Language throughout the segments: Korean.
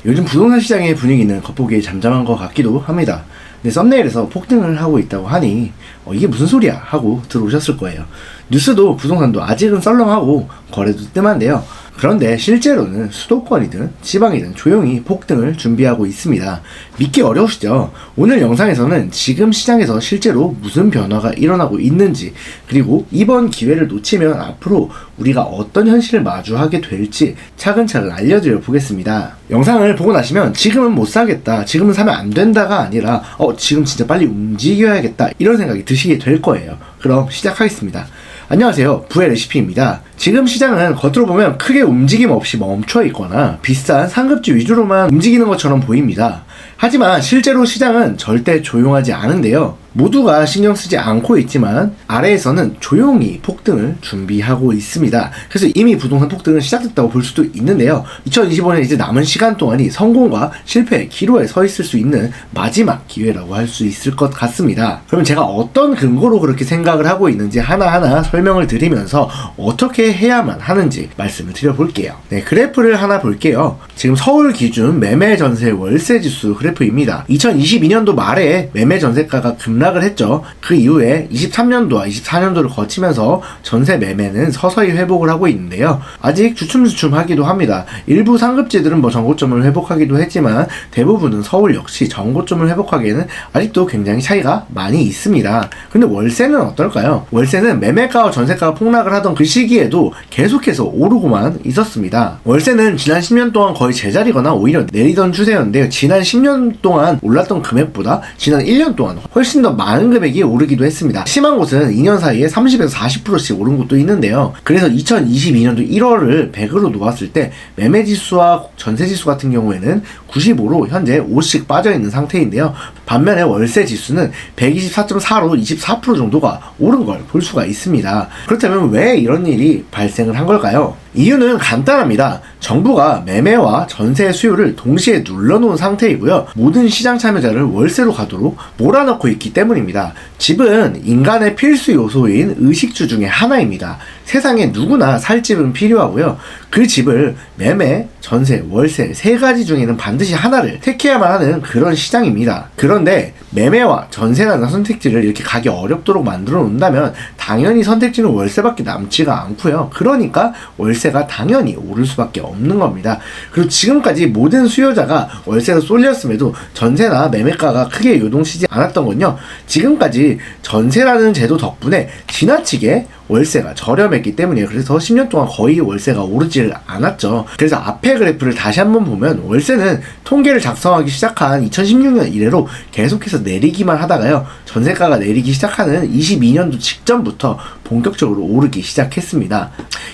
요즘 부동산 시장의 분위기는 겉보기에 잠잠한 것 같기도 합니다. 근데 썸네일에서 폭등을 하고 있다고 하니 이게 무슨 소리야 하고 들어오셨을 거예요. 뉴스도 부동산도 아직은 썰렁하고 거래도 뜸한데요. 그런데 실제로는 수도권이든 지방이든 조용히 폭등을 준비하고 있습니다. 믿기 어려우시죠? 오늘 영상에서는 지금 시장에서 실제로 무슨 변화가 일어나고 있는지, 그리고 이번 기회를 놓치면 앞으로 우리가 어떤 현실을 마주하게 될지 차근차근 알려드려 보겠습니다. 영상을 보고 나시면 지금은 못 사겠다, 지금은 사면 안 된다가 아니라 지금 진짜 빨리 움직여야겠다 이런 생각이 드시게 될 거예요. 그럼 시작하겠습니다. 안녕하세요, 부의 레시피입니다. 지금 시장은 겉으로 보면 크게 움직임 없이 멈춰 있거나 비싼 상급지 위주로만 움직이는 것처럼 보입니다. 하지만 실제로 시장은 절대 조용하지 않은데요. 모두가 신경 쓰지 않고 있지만 아래에서는 조용히 폭등을 준비하고 있습니다. 그래서 이미 부동산 폭등은 시작됐다고 볼 수도 있는데요. 2025년 이제 남은 시간 동안이 성공과 실패의 기로에 서 있을 수 있는 마지막 기회라고 할 수 있을 것 같습니다. 그러면 제가 어떤 근거로 그렇게 생각을 하고 있는지 하나하나 설명을 드리면서 어떻게 해야만 하는지 말씀을 드려볼게요. 네, 그래프를 하나 볼게요. 지금 서울 기준 매매 전세 월세 지수 그래프입니다. 2022년도 말에 매매 전세가가 급락을 했죠. 그 이후에 23년도와 24년도를 거치면서 전세 매매는 서서히 회복을 하고 있는데요. 아직 주춤주춤하기도 합니다. 일부 상급지들은 전고점을 회복하기도 했지만 대부분은 서울 역시 전고점을 회복하기에는 아직도 굉장히 차이가 많이 있습니다. 근데 월세는 어떨까요? 월세는 매매가와 전세가가 폭락을 하던 그 시기에도 계속해서 오르고만 있었습니다. 월세는 지난 10년 동안 거의 제자리거나 오히려 내리던 추세였는데요. 지난 10년 동안 올랐던 금액보다 지난 1년 동안 훨씬 더 많은 금액이 오르기도 했습니다. 심한 곳은 2년 사이에 30에서 40%씩 오른 곳도 있는데요. 그래서 2022년도 1월을 100으로 놓았을 때 매매지수와 전세지수 같은 경우에는 95로 현재 5씩 빠져있는 상태인데요. 반면에 월세지수는 124.4로 24% 정도가 오른 걸 볼 수가 있습니다. 그렇다면 왜 이런 일이 발생을 한 걸까요? 이유는 간단합니다. 정부가 매매와 전세 수요를 동시에 눌러놓은 상태이고요. 모든 시장 참여자를 월세로 가도록 몰아넣고 있기 때문입니다. 집은 인간의 필수 요소인 의식주 중에 하나입니다. 세상에 누구나 살 집은 필요하고요. 그 집을 매매, 전세, 월세 세 가지 중에는 반드시 하나를 택해야만 하는 그런 시장입니다. 그런데 매매와 전세라는 선택지를 이렇게 가기 어렵도록 만들어 놓는다면 당연히 선택지는 월세밖에 남지가 않고요. 그러니까 월세가 당연히 오를 수밖에 없는 겁니다. 그리고 지금까지 모든 수요자가 월세로 쏠렸음에도 전세나 매매가가 크게 요동치지 않았던 건요. 지금까지 전세라는 제도 덕분에 지나치게 월세가 저렴했기 때문이에요. 그래서 10년 동안 거의 월세가 오르지를 않았죠. 그래서 앞에 그래프를 다시 한번 보면 월세는 통계를 작성하기 시작한 2016년 이래로 계속해서 내리기만 하다가요. 전세가가 내리기 시작하는 22년도 직전부터 본격적으로 오르기 시작했습니다.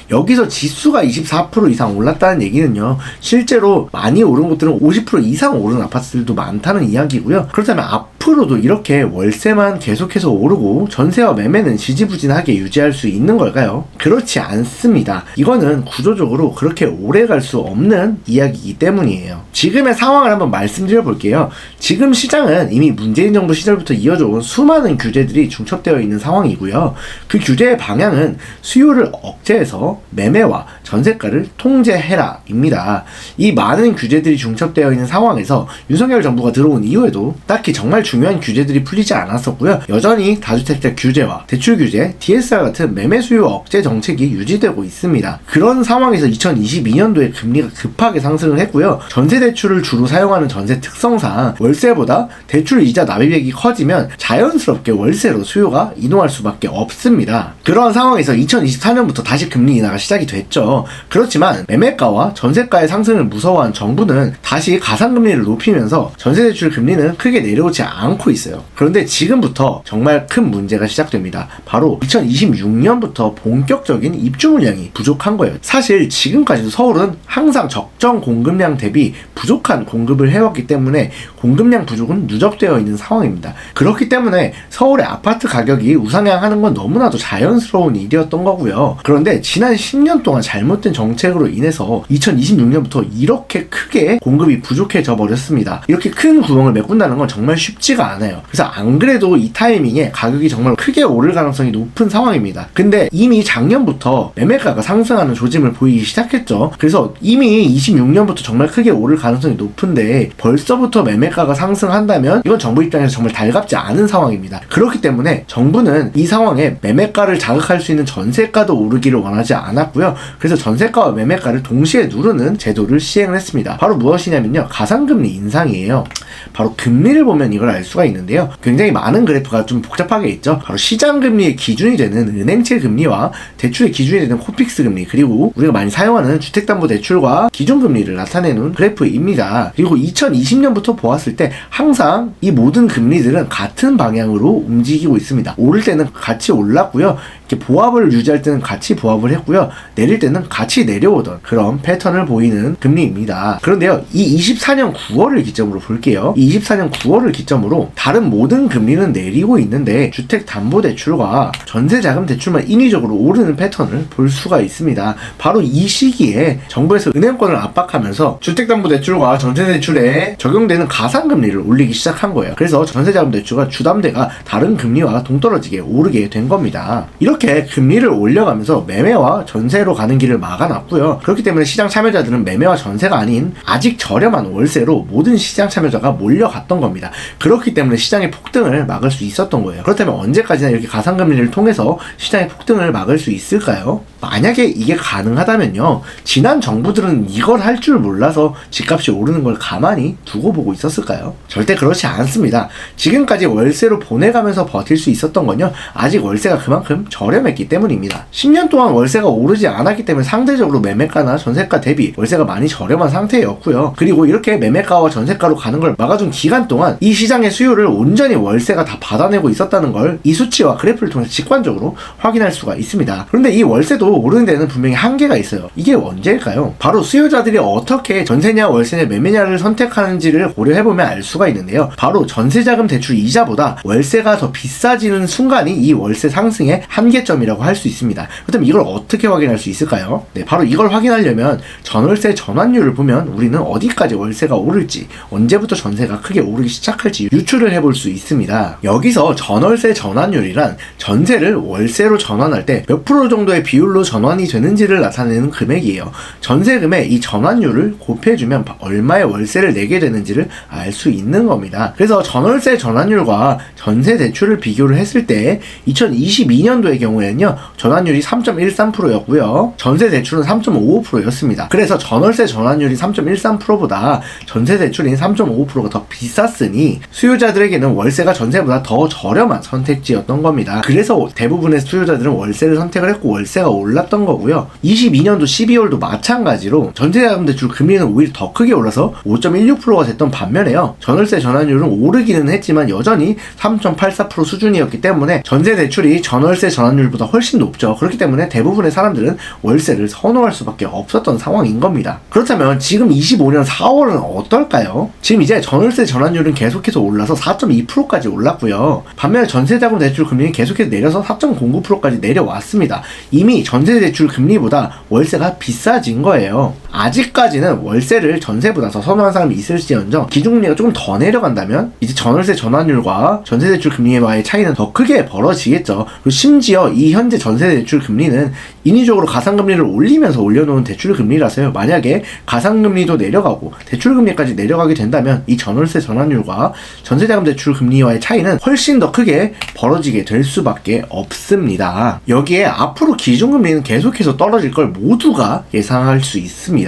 여기서 지수가 24% 이상 올랐다는 얘기는요. 실제로 많이 오른 곳들은 50% 이상 오른 아파트들도 많다는 이야기고요. 그렇다면 앞으로도 이렇게 월세만 계속해서 오르고 전세와 매매는 지지부진하게 유지할 수 있는 걸까요? 그렇지 않습니다. 이거는 구조적으로 그렇게 오래 갈 수 없는 이야기이기 때문이에요. 지금의 상황을 한번 말씀드려 볼게요. 지금 시장은 이미 문재인 정부 시절부터 이어져 온 수많은 규제들이 중첩되어 있는 상황이고요. 그 규제의 방향은 수요를 억제해서 매매와 전세가를 통제해라 입니다. 이 많은 규제들이 중첩되어 있는 상황에서 윤석열 정부가 들어온 이후에도 딱히 정말 중요한 규제들이 풀리지 않았었고요. 여전히 다주택자 규제와 대출 규제, DSR 같은 매매 수요 억제 정책이 유지되고 있습니다. 그런 상황에서 2022년도에 금리가 급하게 상승을 했고요. 전세 대출을 주로 사용하는 전세 특성상 월세보다 대출 이자 납입액이 커지면 자연스럽게 월세로 수요가 이동할 수밖에 없습니다. 그런 상황에서 2024년부터 다시 금리 인하가 시작이 됐죠. 그렇지만 매매가와 전세가의 상승을 무서워한 정부는 다시 가상금리를 높이면서 전세대출 금리는 크게 내려오지 않고 있어요. 그런데 지금부터 정말 큰 문제가 시작됩니다. 바로 2026년부터 본격적인 입주 물량이 부족한 거예요. 사실 지금까지도 서울은 항상 적정 공급량 대비 부족한 공급을 해왔기 때문에 공급량 부족은 누적되어 있는 상황입니다. 그렇기 때문에 서울의 아파트 가격이 우상향하는 건 너무나도 자연스러운 일이었던 거고요. 그런데 지난 10년 동안 잘못된 정책으로 인해서 2026년부터 이렇게 크게 공급이 부족해져 버렸습니다. 이렇게 큰 구멍을 메꾼다는 건 정말 쉽지 쉽지가 않아요. 그래서 안 그래도 이 타이밍에 가격이 정말 크게 오를 가능성이 높은 상황입니다. 근데 이미 작년부터 매매가가 상승하는 조짐을 보이기 시작했죠. 그래서 이미 26년부터 정말 크게 오를 가능성이 높은데 벌써부터 매매가가 상승한다면 이건 정부 입장에서 정말 달갑지 않은 상황입니다. 그렇기 때문에 정부는 이 상황에 매매가를 자극할 수 있는 전세가도 오르기를 원하지 않았고요. 그래서 전세가와 매매가를 동시에 누르는 제도를 시행을 했습니다. 바로 무엇이냐면요, 가상금리 인상이에요. 바로 금리를 보면 이걸 알 수가 있는데요, 굉장히 많은 그래프가 좀 복잡하게 있죠. 바로 시장금리의 기준이 되는 은행채 금리와 대출의 기준이 되는 코픽스 금리, 그리고 우리가 많이 사용하는 주택담보대출과 기준금리를 나타내는 그래프입니다. 그리고 2020년부터 보았을 때 항상 이 모든 금리들은 같은 방향으로 움직이고 있습니다. 오를 때는 같이 올랐고요, 이렇게 보합을 유지할 때는 같이 보합을 했고요, 내릴 때는 같이 내려오던 그런 패턴을 보이는 금리입니다. 그런데요, 이 24년 9월을 기점으로 볼게요. 이 24년 9월을 기점으로 다른 모든 금리는 내리고 있는데 주택담보대출과 전세자금대출만 인위적으로 오르는 패턴을 볼 수가 있습니다. 바로 이 시기에 정부에서 은행권을 압박하면서 주택담보대출과 전세대출에 적용되는 가상금리를 올리기 시작한 거예요. 그래서 전세자금대출과 주담대가 다른 금리와 동떨어지게 오르게 된 겁니다. 이렇게 금리를 올려가면서 매매와 전세로 가는 길을 막아놨고요. 그렇기 때문에 시장 참여자들은 매매와 전세가 아닌 아직 저렴한 월세로 모든 시장 참여자가 몰려갔던 겁니다. 그렇기 때문에 시장의 폭등을 막을 수 있었던 거예요. 그렇다면 언제까지나 이렇게 가상금리를 통해서 시장의 폭등을 막을 수 있을까요? 만약에 이게 가능하다면요, 지난 정부들은 이걸 할 줄 몰라서 집값이 오르는 걸 가만히 두고 보고 있었을까요? 절대 그렇지 않습니다. 지금까지 월세로 보내가면서 버틸 수 있었던 건요, 아직 월세가 그만큼 저렴했기 때문입니다. 10년 동안 월세가 오르지 않았기 때문에 상대적으로 매매가나 전세가 대비 월세가 많이 저렴한 상태였고요. 그리고 이렇게 매매가와 전세가로 가는 걸 막아준 기간 동안 이 시장의 수요를 온전히 월세가 다 받아내고 있었다는 걸 이 수치와 그래프를 통해서 직관적으로 확인할 수가 있습니다. 그런데 이 월세도 오르는 데는 분명히 한계가 있어요. 이게 언제일까요? 바로 수요자들이 어떻게 전세냐 월세냐 매매냐를 선택하는지를 고려해보면 알 수가 있는데요, 바로 전세자금 대출 이자보다 월세가 더 비싸지는 순간이 이 월세 상승의 한계점이라고 할 수 있습니다. 그렇다면 이걸 어떻게 확인할 수 있을까요? 네, 바로 이걸 확인하려면 전월세 전환율을 보면 우리는 어디까지 월세가 오를지, 언제부터 전세가 크게 오르기 시작할지 유추를 해볼 수 있습니다. 여기서 전월세 전환율이란 전세를 월세로 전환할 때 몇 프로 정도의 비율로 전환이 되는지를 나타내는 금액이에요. 전세금에 이 전환율을 곱해주면 얼마의 월세를 내게 되는지를 알 수 있는 겁니다. 그래서 전월세 전환율과 전세 대출을 비교를 했을 때 2022년도의 경우에는요, 전환율이 3.13%였고요 전세 대출은 3.55%였습니다. 그래서 전월세 전환율이 3.13%보다 전세 대출인 3.55%가 더 비쌌으니 수요자들에게는 월세가 전세보다 더 저렴한 선택지였던 겁니다. 그래서 대부분의 수요자들은 월세를 선택을 했고 월세가 올랐던 거고요. 22년도 12월도 마찬가지로 전세자금 대출 금리는 오히려 더 크게 올라서 5.16%가 됐던 반면에요, 전월세 전환율은 오르기는 했지만 여전히 3.84% 수준이었기 때문에 전세 대출이 전월세 전환율보다 훨씬 높죠. 그렇기 때문에 대부분의 사람들은 월세를 선호할 수밖에 없었던 상황인 겁니다. 그렇다면 지금 25년 4월은 어떨까요? 지금 이제 전월세 전환율은 계속해서 올라서 4.2%까지 올랐고요. 반면에 전세자금 대출 금리는 계속해서 내려서 4.09%까지 내려왔습니다. 이미 전세 대출 금리보다 월세가 비싸진 거예요. 아직까지는 월세를 전세보다 더 선호하는 사람이 있을지언정 기준금리가 조금 더 내려간다면 이제 전월세 전환율과 전세 대출 금리와의 차이는 더 크게 벌어지겠죠. 그리고 심지어 이 현재 전세 대출 금리는 인위적으로 가상금리를 올리면서 올려놓은 대출 금리라서요, 만약에 가상금리도 내려가고 대출 금리까지 내려가게 된다면 이 전월세 전환율과 전세자금 대출 금리와의 차이는 훨씬 더 크게 벌어지게 될 수밖에 없습니다. 여기에 앞으로 기준금리는 계속해서 떨어질 걸 모두가 예상할 수 있습니다.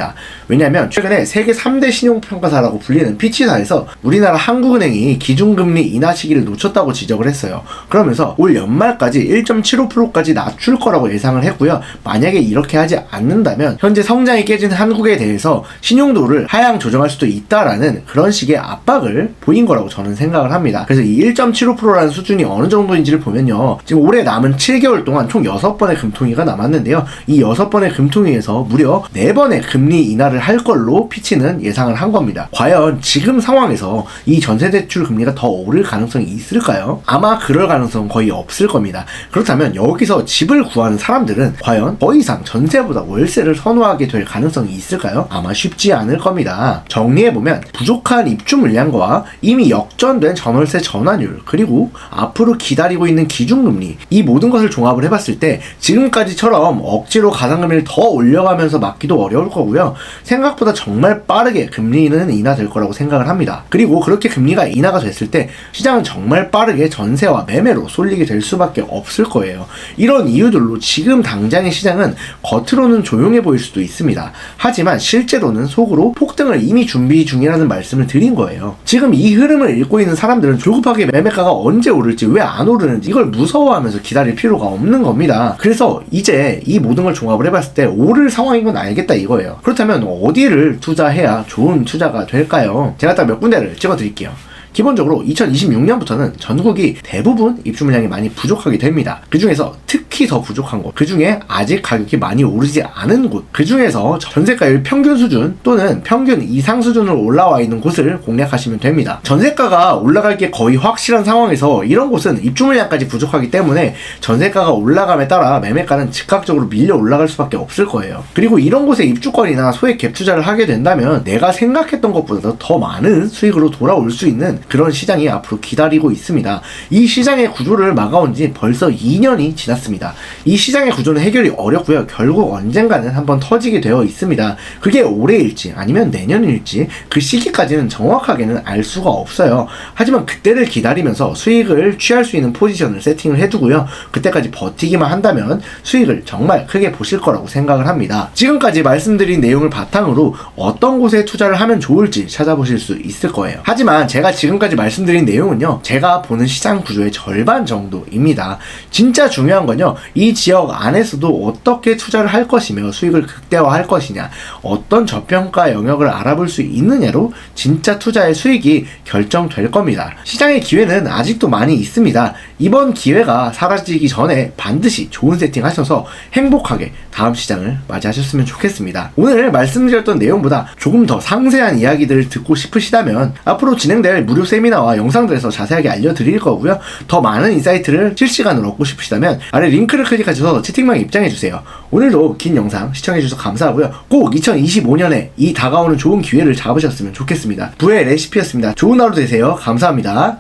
왜냐하면 최근에 세계 3대 신용평가사라고 불리는 피치사에서 우리나라 한국은행이 기준금리 인하 시기를 놓쳤다고 지적을 했어요. 그러면서 올 연말까지 1.75%까지 낮출 거라고 예상을 했고요. 만약에 이렇게 하지 않는다면 현재 성장이 깨진 한국에 대해서 신용도를 하향 조정할 수도 있다라는 그런 식의 압박을 보인 거라고 저는 생각을 합니다. 그래서 이 1.75%라는 수준이 어느 정도인지를 보면요, 지금 올해 남은 7개월 동안 총 6번의 금통위가 남았습니다. 나왔는데요. 이 6번의 금통위에서 무려 4번의 금리 인하를 할 걸로 피치는 예상을 한 겁니다. 과연 지금 상황에서 이 전세대출 금리가 더 오를 가능성이 있을까요? 아마 그럴 가능성은 거의 없을 겁니다. 그렇다면 여기서 집을 구하는 사람들은 과연 더 이상 전세보다 월세를 선호하게 될 가능성이 있을까요? 아마 쉽지 않을 겁니다. 정리해보면 부족한 입주 물량과 이미 역전된 전월세 전환율, 그리고 앞으로 기다리고 있는 기준금리, 이 모든 것을 종합을 해봤을 때 지금까지처럼 억지로 가상금리를 더 올려가면서 막기도 어려울 거고요. 생각보다 정말 빠르게 금리는 인하될 거라고 생각을 합니다. 그리고 그렇게 금리가 인하가 됐을 때 시장은 정말 빠르게 전세와 매매로 쏠리게 될 수밖에 없을 거예요. 이런 이유들로 지금 당장의 시장은 겉으로는 조용해 보일 수도 있습니다. 하지만 실제로는 속으로 폭등을 이미 준비 중이라는 말씀을 드린 거예요. 지금 이 흐름을 읽고 있는 사람들은 조급하게 매매가가 언제 오를지, 왜 안 오르는지 이걸 무서워하면서 기다릴 필요가 없는 겁니다. 그래서 이제 이 모든 걸 종합을 해봤을 때 오를 상황인 건 알겠다 이거예요. 그렇다면 어디를 투자해야 좋은 투자가 될까요? 제가 딱 몇 군데를 찍어드릴게요. 기본적으로 2026년부터는 전국이 대부분 입주 물량이 많이 부족하게 됩니다. 그 중에서 특히 더 부족한 곳, 그 중에 아직 가격이 많이 오르지 않은 곳, 그 중에서 전세가율 평균 수준 또는 평균 이상 수준으로 올라와 있는 곳을 공략하시면 됩니다. 전세가가 올라갈 게 거의 확실한 상황에서 이런 곳은 입주 물량까지 부족하기 때문에 전세가가 올라감에 따라 매매가는 즉각적으로 밀려 올라갈 수밖에 없을 거예요. 그리고 이런 곳에 입주권이나 소액 갭 투자를 하게 된다면 내가 생각했던 것보다 더 많은 수익으로 돌아올 수 있는 그런 시장이 앞으로 기다리고 있습니다. 이 시장의 구조를 막아온 지 벌써 2년이 지났습니다. 이 시장의 구조는 해결이 어렵고요. 결국 언젠가는 한번 터지게 되어 있습니다. 그게 올해일지 아니면 내년일지 그 시기까지는 정확하게는 알 수가 없어요. 하지만 그때를 기다리면서 수익을 취할 수 있는 포지션을 세팅을 해두고요. 그때까지 버티기만 한다면 수익을 정말 크게 보실 거라고 생각을 합니다. 지금까지 말씀드린 내용을 바탕으로 어떤 곳에 투자를 하면 좋을지 찾아보실 수 있을 거예요. 하지만 제가 지금까지 말씀드린 내용은요, 제가 보는 시장 구조의 절반 정도입니다. 진짜 중요한 건요, 이 지역 안에서도 어떻게 투자를 할 것이며 수익을 극대화할 것이냐, 어떤 저평가 영역을 알아볼 수 있느냐로 진짜 투자의 수익이 결정될 겁니다. 시장의 기회는 아직도 많이 있습니다. 이번 기회가 사라지기 전에 반드시 좋은 세팅 하셔서 행복하게 다음 시장을 맞이하셨으면 좋겠습니다. 오늘 말씀드렸던 내용보다 조금 더 상세한 이야기들을 듣고 싶으시다면 앞으로 진행될 무료 세미나와 영상들에서 자세하게 알려드릴 거고요. 더 많은 인사이트를 실시간으로 얻고 싶으시다면 아래 링크를 클릭하셔서 채팅방에 입장해주세요. 오늘도 긴 영상 시청해주셔서 감사하고요. 꼭 2025년에 이 다가오는 좋은 기회를 잡으셨으면 좋겠습니다. 부의 레시피였습니다. 좋은 하루 되세요. 감사합니다.